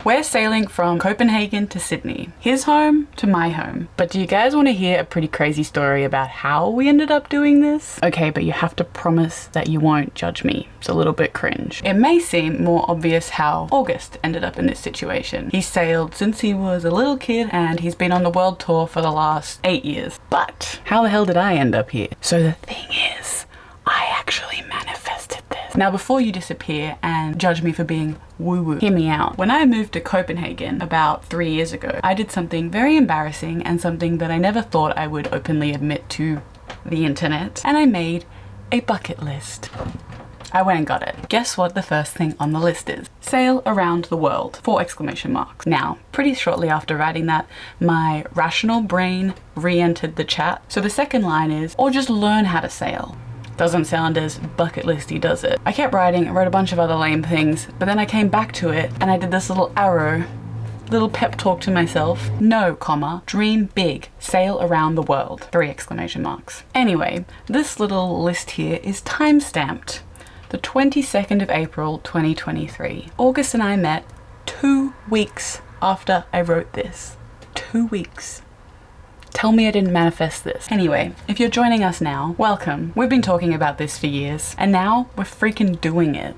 We're sailing from Copenhagen to Sydney, his home to my home. But do you guys want to hear a pretty crazy story about how we ended up doing this? Okay, but you have to promise that you won't judge me. It's a little bit cringe. It may seem more obvious how August ended up in this situation. He sailed since he was a little kid and he's been on the world tour for the last 8 years. But how the hell did I end up here? So the thing is, I actually manifested this. Now before you disappear and judge me for being woo-woo, hear me out. When I moved to Copenhagen about 3 years ago, I did something very embarrassing and something that I never thought I would openly admit to the internet, and I made a bucket list. I went and got it. Guess what the first thing on the list is? Sail around the world, 4 exclamation marks. Now, pretty shortly after writing that, my rational brain re-entered the chat. So the second line is, or just learn how to sail. Doesn't sound as bucket listy, does it? I kept writing, I wrote a bunch of other lame things, but then I came back to it and I did this little arrow, little pep talk to myself. No, comma, dream big, sail around the world, 3 exclamation marks. Anyway, this little list here is time-stamped. The 22nd of April, 2023. August and I met 2 weeks after I wrote this. 2 weeks. Tell me I didn't manifest this. Anyway, if you're joining us now, welcome. We've been talking about this for years, and now we're freaking doing it.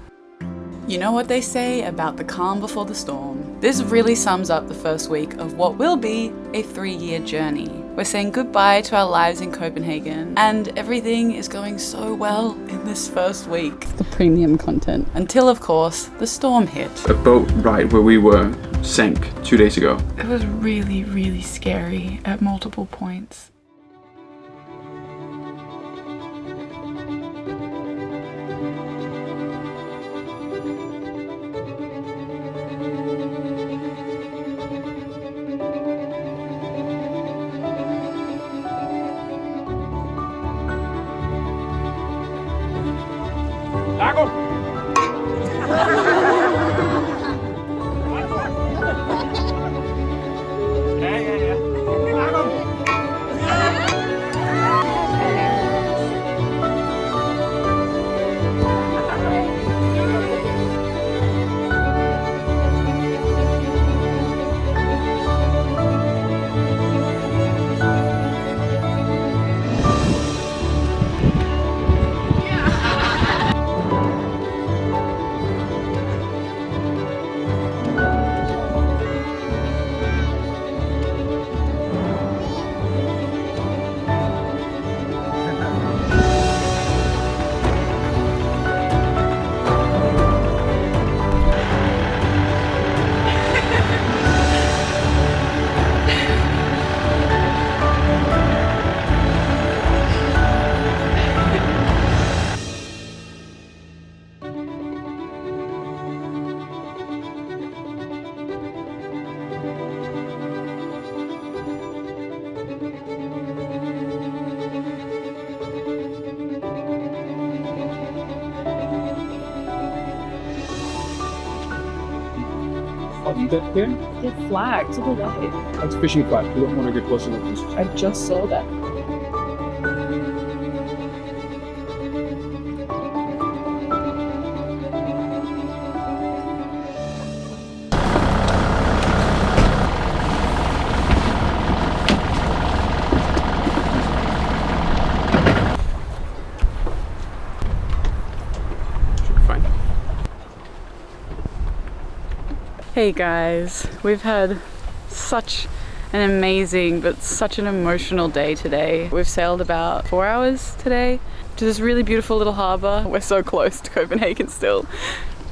You know what they say about the calm before the storm? This really sums up the first week of what will be a 3-year journey. We're saying goodbye to our lives in Copenhagen, and everything is going so well in this first week. The premium content. Until, of course, the storm hit. A boat ride where we were sank 2 days ago. It was really, really scary at multiple points. Lagom! Ja. Lagom! That here? The flag to the left. That's fishing flag. We don't want to get close enough. I just saw that. Hey guys, we've had such an amazing but such an emotional day today. We've sailed about 4 hours today to this really beautiful little harbour. We're so close to Copenhagen still,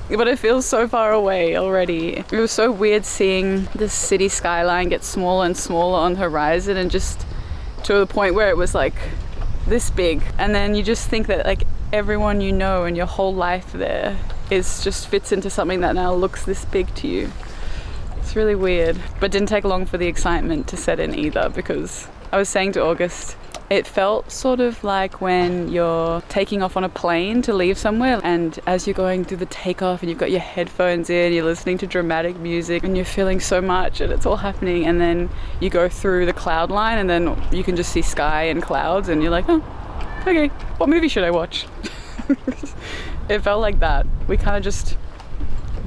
but it feels so far away already. It was so weird seeing the city skyline get smaller and smaller on the horizon, and just to the point where it was like this big, and then you just think that like everyone you know and your whole life there is just fits into something that now looks this big to you. It's really weird, but didn't take long for the excitement to set in either, because I was saying to August, it felt sort of like when you're taking off on a plane to leave somewhere, and as you're going through the takeoff and you've got your headphones in, you're listening to dramatic music and you're feeling so much and it's all happening, and then you go through the cloud line and then you can just see sky and clouds and you're like, oh, okay, what movie should I watch? It felt like that. We kind of just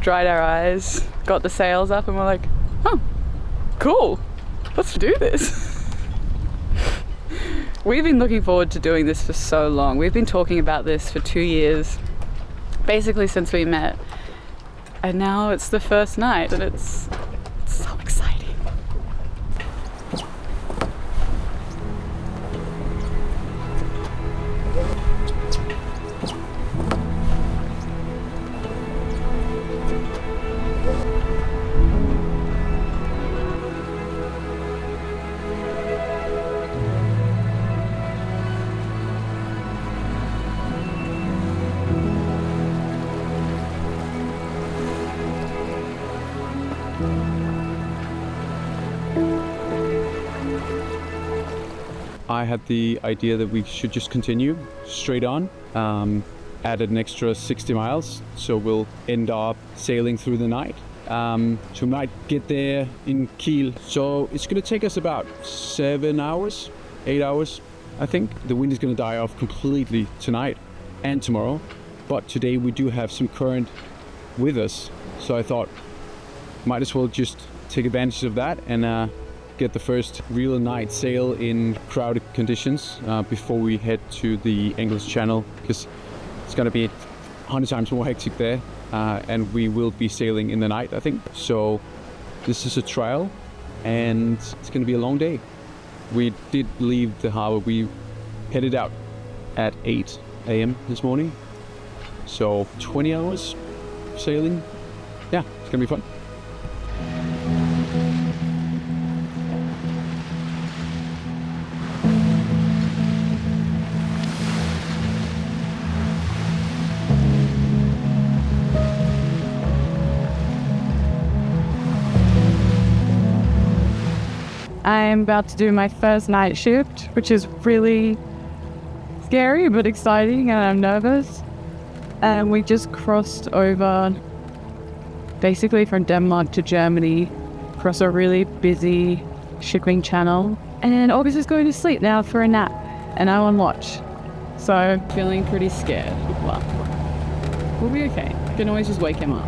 dried our eyes, got the sails up, and we're like, oh, cool, let's do this. We've been looking forward to doing this for so long. We've been talking about this for 2 years, basically since we met. And now it's the first night, and it's so exciting. I had the idea that we should just continue straight on, added an extra 60 miles, so we'll end up sailing through the night. So we might get there in Kiel. So it's gonna take us about 7 hours, 8 hours, I think. The wind is gonna die off completely tonight and tomorrow, but today we do have some current with us, so I thought might as well just take advantage of that and get the first real night sail in crowded conditions before we head to the English Channel, because it's going to be 100 times more hectic there, and we will be sailing in the night, I think. So this is a trial, and it's going to be a long day. We did leave the harbor. We headed out at 8 a.m. this morning, so 20 hours sailing. Yeah, it's going to be fun. I'm about to do my first night shift, which is really scary but exciting, and I'm nervous. And we just crossed over basically from Denmark to Germany, across a really busy shipping channel. And August is going to sleep now for a nap, and I'm on watch. So feeling pretty scared. Well, we'll be okay. I can always just wake him up.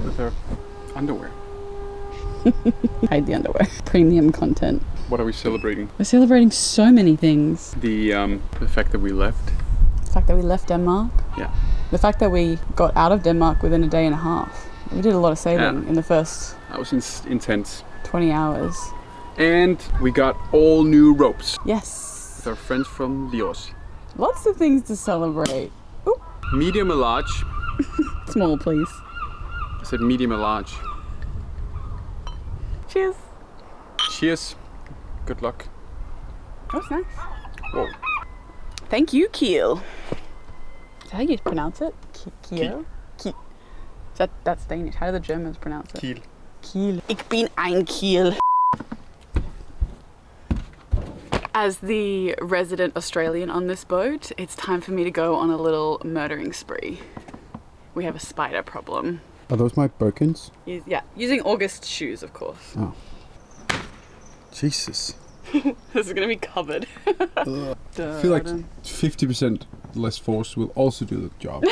With her underwear. Hide the underwear. Premium content. What are we celebrating? We're celebrating so many things. The fact that we left. The fact that we left Denmark. Yeah. The fact that we got out of Denmark within a day and a half. We did a lot of sailing in the first That was intense. 20 hours. And we got all new ropes Yes. with our friends from Lios. Lots of things to celebrate. Ooh. Medium and large. Small, please. I said medium and large. Cheers. Cheers. Good luck. That was nice. Whoa. Thank you, Kiel. Is that how you pronounce it? Kiel? Kiel. That's Danish. How do the Germans pronounce it? Kiel. Kiel. Ich bin ein Kiel. As the resident Australian on this boat, it's time for me to go on a little murdering spree. We have a spider problem. Are those my Birkins? Yeah, using August's shoes, of course. Oh. Jesus. This is gonna be covered. I feel like 50% less force will also do the job.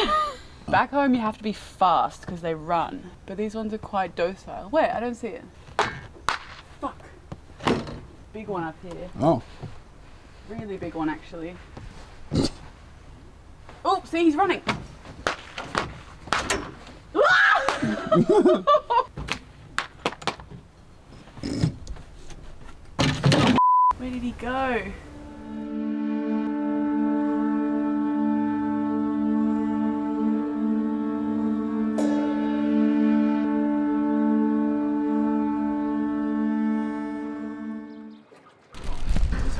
Back home you have to be fast because they run, but these ones are quite docile. Wait, I don't see it. Fuck. Big one up here. Oh. Really big one, actually. Oh, see, he's running. Where did he go?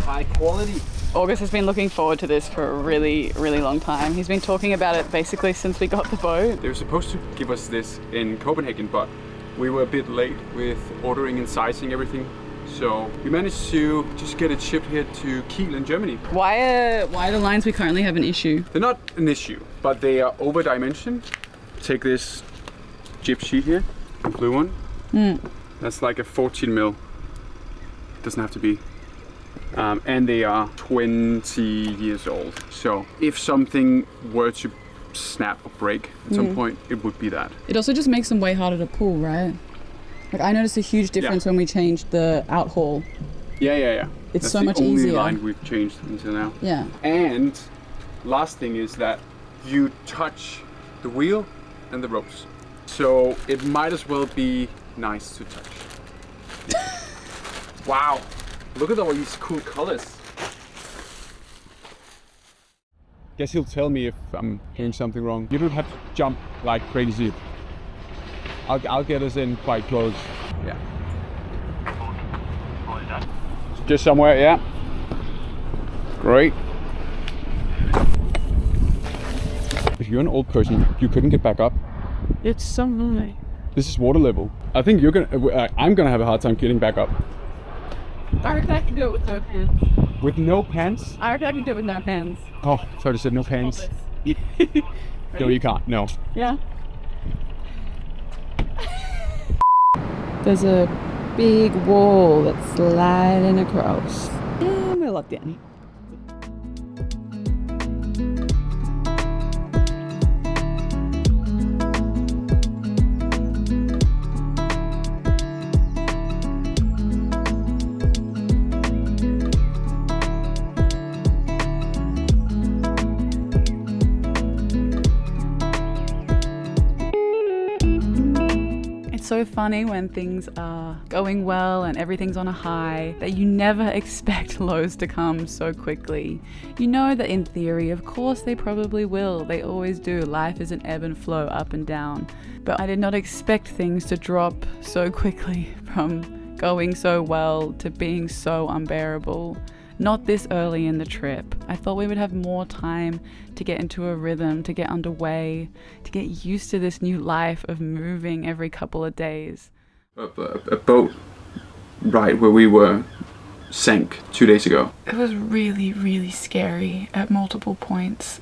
High quality. August has been looking forward to this for a really, really long time. He's been talking about it basically since we got the boat. They were supposed to give us this in Copenhagen, but We were a bit late with ordering and sizing everything. So we managed to just get it shipped here to Kiel in Germany. Why are the lines we currently have an issue? They're not an issue, but they are over dimensioned. Take this jib sheet here, the blue one. That's like a 14 mil. Doesn't have to be. And they are 20 years old. So if something were to snap or break at some point, it would be that. It also just makes them way harder to pull, right? Like I noticed a huge difference when we changed the out haul. Yeah. It's That's so much the only easier. line we've changed until now. Yeah. And last thing is that you touch the wheel and the ropes. So it might as well be nice to touch. Wow. Look at all these cool colors. Guess he'll tell me if I'm doing something wrong. You don't have to jump like crazy. I'll get us in quite close. Yeah. Just somewhere, yeah. Great. If you're an old person, you couldn't get back up. It's so lonely. This is water level. I think I'm gonna have a hard time getting back up. I reckon I can do it with no pants. With no pants? I reckon I can do it with no pants. Oh, I thought you said no pants. No, you can't, no. Yeah. There's a big wall that's sliding across. And we're locked in. So funny when things are going well and everything's on a high that you never expect lows to come so quickly. You know that in theory, of course they probably will. They always do. Life is an ebb and flow, up and down. But I did not expect things to drop so quickly from going so well to being so unbearable. Not this early in the trip. I thought we would have more time to get into a rhythm, to get underway, to get used to this new life of moving every couple of days. A boat ride where we were sank 2 days ago. It was really, really scary at multiple points.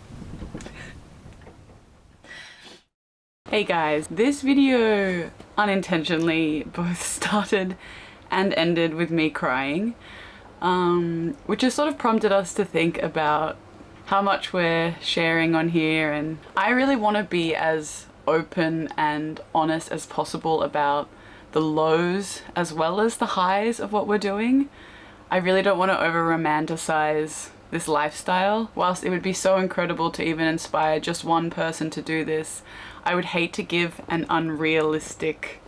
Hey guys, this video unintentionally both started and ended with me crying. Which has sort of prompted us to think about how much we're sharing on here, and I really want to be as open and honest as possible about the lows as well as the highs of what we're doing. I really don't want to over romanticize this lifestyle. Whilst it would be so incredible to even inspire just one person to do this, I would hate to give an unrealistic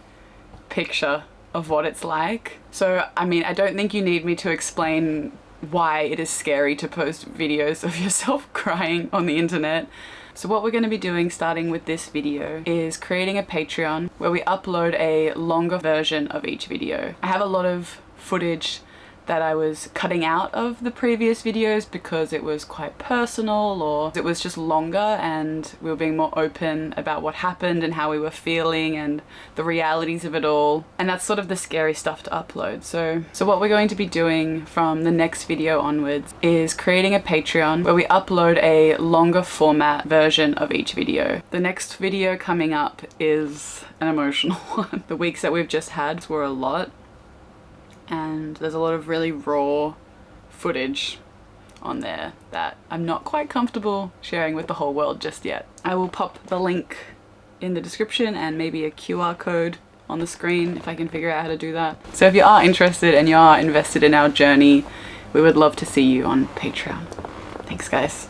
picture of what it's like. So, I mean, I don't think you need me to explain why it is scary to post videos of yourself crying on the internet. So what we're going to be doing starting with this video is creating a Patreon where we upload a longer version of each video. I have a lot of footage that I was cutting out of the previous videos because it was quite personal, or it was just longer and we were being more open about what happened and how we were feeling and the realities of it all. And that's sort of the scary stuff to upload. So what we're going to be doing from the next video onwards is creating a Patreon where we upload a longer format version of each video. The next video coming up is an emotional one. The weeks that we've just had were a lot. And there's a lot of really raw footage on there that I'm not quite comfortable sharing with the whole world just yet. I will pop the link in the description and maybe a QR code on the screen if I can figure out how to do that. So if you are interested and you are invested in our journey, we would love to see you on Patreon. Thanks guys.